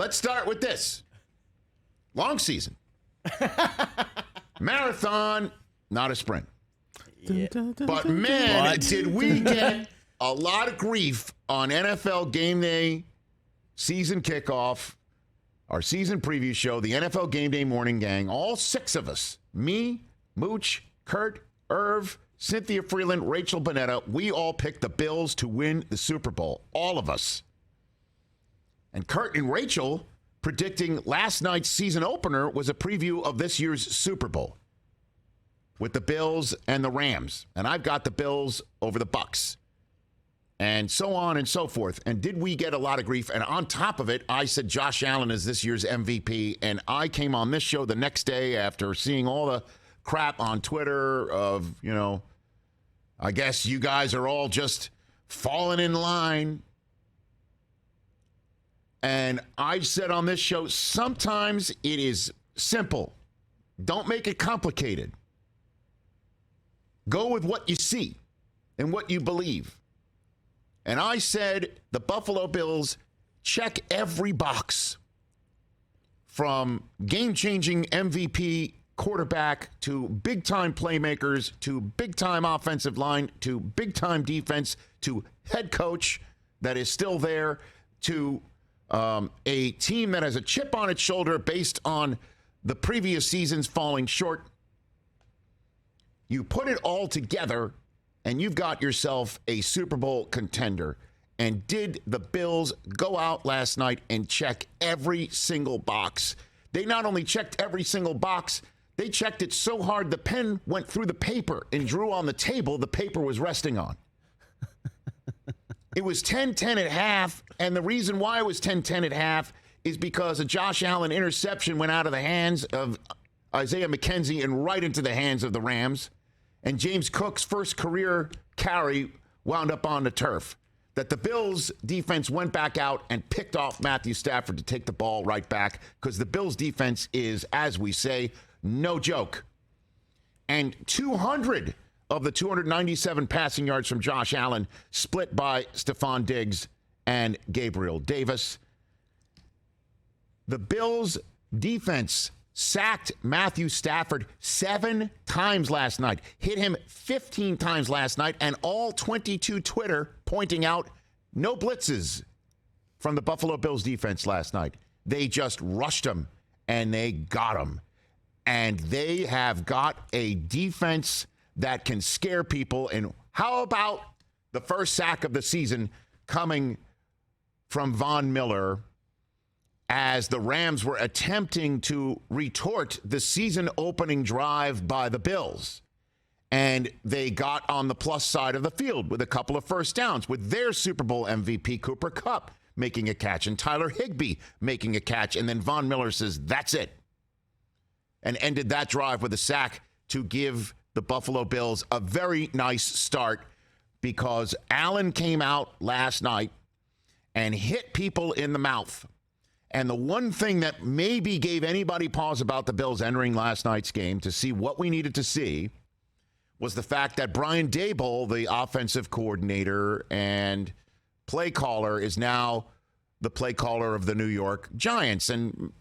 let's start with this. Long season. Marathon, not a sprint. Yeah. But, man, did we get a lot of grief on NFL Game Day season kickoff, our season preview show, the NFL Game Day Morning Gang, all 6 of us, me, Mooch, Kurt, Irv, Cynthia Freeland, Rachel Bonetta, we all picked the Bills to win the Super Bowl, all of us. And Kurt and Rachel predicting last night's season opener was a preview of this year's Super Bowl with the Bills and the Rams. And I've got the Bills over the Bucks. And so on and so forth. And did we get a lot of grief? And on top of it, I said Josh Allen is this year's MVP. And I came on this show the next day after seeing all the crap on Twitter of, you know, I guess you guys are all just falling in line. And I said on this show, sometimes it is simple. Don't make it complicated. Go with what you see and what you believe. And I said the Buffalo Bills check every box from game-changing MVP quarterback to big-time playmakers to big-time offensive line to big-time defense to head coach that is still there to a team that has a chip on its shoulder based on the previous seasons falling short. You put it all together, and you've got yourself a Super Bowl contender. And did the Bills go out last night and check every single box? They not only checked every single box, they checked it so hard the pen went through the paper and drew on the table the paper was resting on. It was 10-10 at half, and the reason why it was 10-10 at half is because a Josh Allen interception went out of the hands of Isaiah McKenzie and right into the hands of the Rams. And James Cook's first career carry wound up on the turf. That the Bills' defense went back out and picked off Matthew Stafford to take the ball right back because the Bills' defense is, as we say, no joke. And 200 of the 297 passing yards from Josh Allen split by Stephon Diggs and Gabriel Davis. The Bills' defense sacked Matthew Stafford 7 times last night, hit him 15 times last night, and all 22 Twitter pointing out no blitzes from the Buffalo Bills defense last night. They just rushed him, and they got him. And they have got a defense that can scare people. And how about the first sack of the season coming from Von Miller as the Rams were attempting to retort the season opening drive by the Bills. And they got on the plus side of the field with a couple of first downs with their Super Bowl MVP, Cooper Kupp, making a catch and Tyler Higbee making a catch. And then Von Miller says, that's it. And ended that drive with a sack to give the Buffalo Bills a very nice start because Allen came out last night and hit people in the mouth. And the one thing that maybe gave anybody pause about the Bills entering last night's game to see what we needed to see was the fact that Brian Daboll, the offensive coordinator and play caller, is now the play caller of the New York Giants. And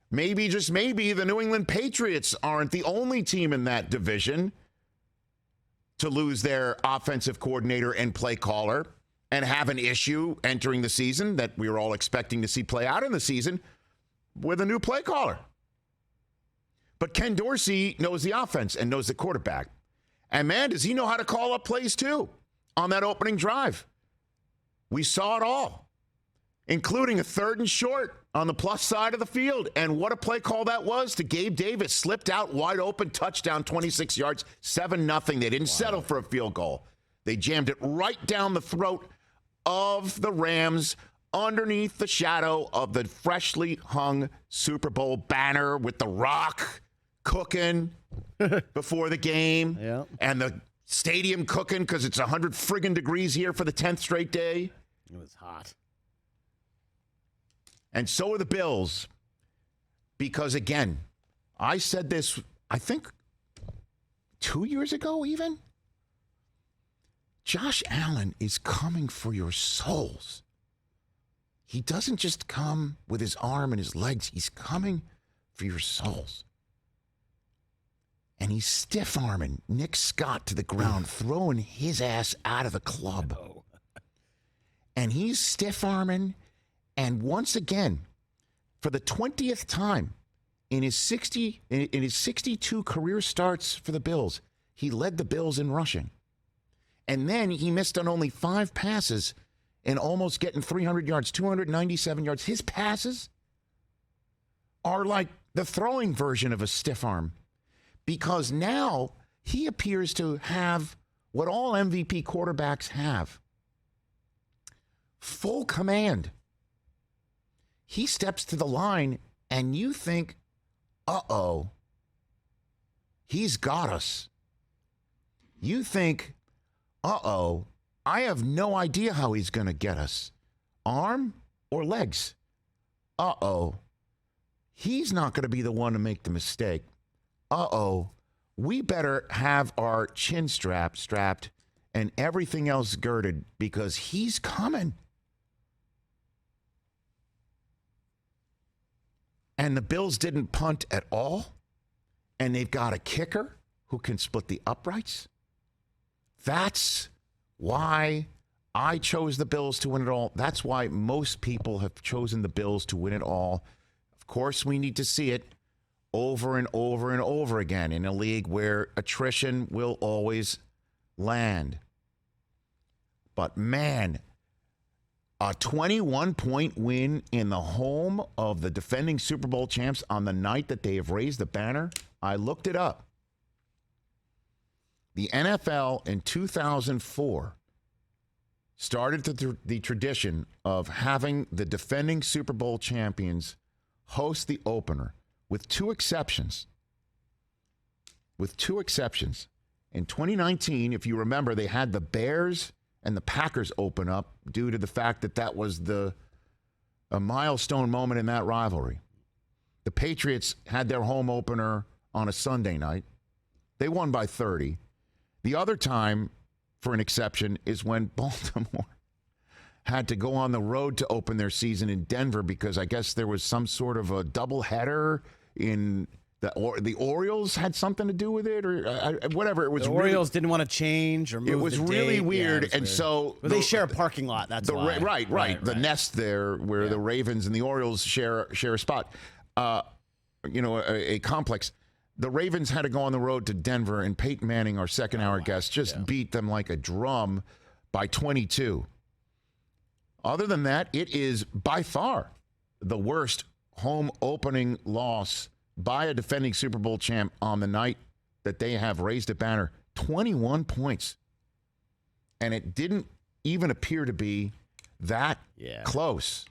maybe, just maybe, the New England Patriots aren't the only team in that division to lose their offensive coordinator and play caller and have an issue entering the season that we were all expecting to see play out in the season with a new play caller. But Ken Dorsey knows the offense and knows the quarterback. And, man, does he know how to call up plays, too, on that opening drive. We saw it all, including a 3rd and short on the plus side of the field. And what a play call that was to Gabe Davis. Slipped out, wide open, touchdown, 26 yards, 7-0. They didn't settle for a field goal. They jammed it right down the throat of the Rams underneath the shadow of the freshly hung Super Bowl banner with The Rock cooking before the game. Yep. And the stadium cooking because it's 100 friggin' degrees here for the 10th straight day. It was hot. And so are the Bills because, again, I said this, I think, 2 years ago even. Josh Allen is coming for your souls. he doesn't just come with his arm and his legs. He's coming for your souls. And he's stiff-arming Nick Scott to the ground, throwing his ass out of the club. Oh. And he's stiff-arming, and once again, for the 20th time in his 62 career starts for the Bills, he led the Bills in rushing. And then he missed on only 5 passes and almost getting 300 yards, 297 yards. His passes are like the throwing version of a stiff arm, because now he appears to have what all MVP quarterbacks have: full command. He steps to the line and you think, uh-oh, he's got us. You think, uh-oh, I have no idea how he's going to get us. Arm or legs? Uh-oh, he's not going to be the one to make the mistake. Uh-oh, we better have our chin strapped and everything else girded, because he's coming. And the Bills didn't punt at all. And they've got a kicker who can split the uprights. That's why I chose the Bills to win it all. That's why most people have chosen the Bills to win it all. Of course, we need to see it over and over and over again in a league where attrition will always land. But man, a 21-point win in the home of the defending Super Bowl champs on the night that they have raised the banner. I looked it up. The NFL in 2004 started the tradition of having the defending Super Bowl champions host the opener, with two exceptions. In 2019, if you remember, they had the Bears and the Packers open up due to the fact that that was a milestone moment in that rivalry. The Patriots had their home opener on a Sunday night. They won by 30. The other time, for an exception, is when Baltimore had to go on the road to open their season in Denver, because I guess there was some sort of a doubleheader in the Orioles had something to do with it, or whatever. It was The Orioles didn't want to change or move. It was the really date. weird, Yeah, it and was weird. so Well, they share a parking lot. That's why. Right. The nest there, where the Ravens and the Orioles share a spot. A complex. The Ravens had to go on the road to Denver, and Peyton Manning, our second-hour guest, just beat them like a drum by 22. Other than that, it is by far the worst home opening loss by a defending Super Bowl champ on the night that they have raised a banner. 21 points. And it didn't even appear to be that close.